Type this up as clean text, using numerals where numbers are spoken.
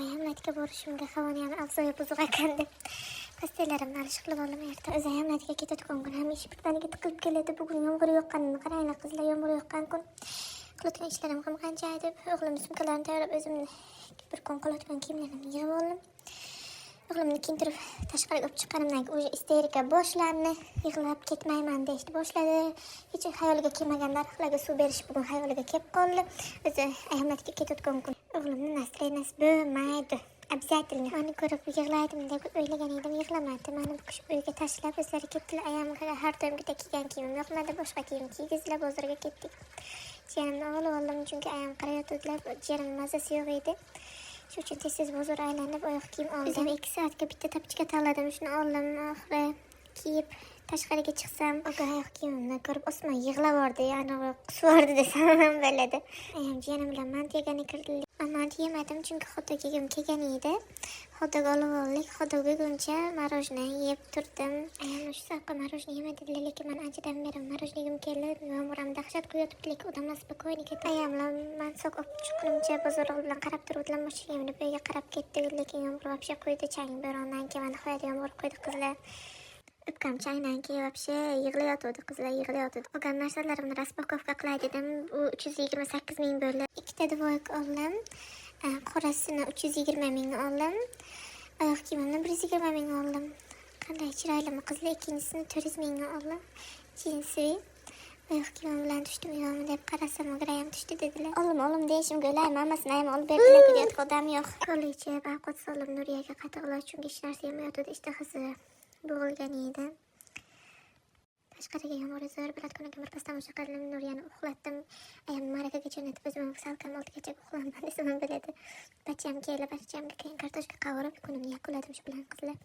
hamlatga borishimga havaniyam avzoyi buzuq ekan deb pastellarimni olish qilib oldim. Erta o'zi hamlatga ketadigan kun hamisha birdaniga tiqilib keladi. Bugun yomg'ir yoqqanini qaranglar qizlar, yomg'ir yoqqan kun qilayotgan ishlarim ham qancha deb o'g'limni sumkalarini tayyorlab o'zimni bir kun qilayotgan kiyimlarimni yig'ib oldim. O'g'limni kiyintirib tashqariga olib chiqqanimdan keyin o'zi isterika boshlandi. Yig'lab ketmayman deyishni boshladi. Hech xayoliga kelmagan narxlarga suv berish bugun xayoliga kelib qoldi. O'zi hamlatga ketayotgan kun o'g'limni настроенияsi bo'lmaydi. Обязательно mani ko'rib yig'laydim deb o'ylagan edim, yig'lamadi. Mani bu kishi uyga tashlab o'zlari ketdilar. Ayamga har doimgidek kiygan kiyimim yoqmadi, boshqa kiyim kiygizdilar, bozorga ketdik. Jiyanimni olib oldim chunki ayam qarayotdilar, jiyanimning mazasi yo'q edi. Shu uchun tez bozor aylanib oyoq kiyim oldim. 2 soatga bitta tapchika tanladim, shuni oldim. Oxiri kiyib tashqariga chiqsam, oyoq kiyimimni ko'rib Osmon yig'lab yordi, ya'ni qusvordi desam ham bo'ladi. Ayam jiyanim bilan mantigani kirdik. Manti yemadim chunki hotdog yegim kelgan edi. Hotdog olib oldik. Hotdog yeguncha marojna yeb turdim. Ayam shu soqqa marojna yema dedilar, lekin men anchadan beri marojna yegim keldi. Yomg'ir dahshat quyotibdi, lekin odamlar spokойно ketdi. Ayam bilan men soq olib chiqqunimcha bozor bilan qarab turdilar, mashinamni uyga qarab ketdik, lekin yomg'ir вообще quydi. Chang bo'rondan keyin nihoyat yomg'ir quydi qizlar. Ukam changdan keyin вообще yig'layotdi, qizlar yig'layotdi. Olgan narsalarimni raspakovka qilay dedim. Bu 328 ming bo'ldi. Ikkita dvoyk oldim. Qorasini 320 ming oldim. Oyoq kiyimimni 120 ming oldim. Qanday chiroylimi qizlar, ikkinchisini 400 mingga oldim. Jinsi oyoq kiyimim bilan tushdim yo'qmi deb qarasam, o'g'rayam tushdi dedilar. Olim deyishimga o'ylayman, hammasini ham olib berdilar, deyotgan odam yo'q. Kollejga ovqat solib Nuriyaga qaytib chunki hech narsa yemayotdi, ishtahasi bo'g'ilgan edi. Tashqariga yomg'ir zo'r bo'layotganiga birpasdan o'sha qildim, Nuriyani uxlatdim. Ayam marakaga jo'natib o'zim salkam 6gacha uxlaman desam bo'ladi. Bacham kelib, bachamga keyin kartoshka qovurib kunimni yakunladim shu bilan qizlar.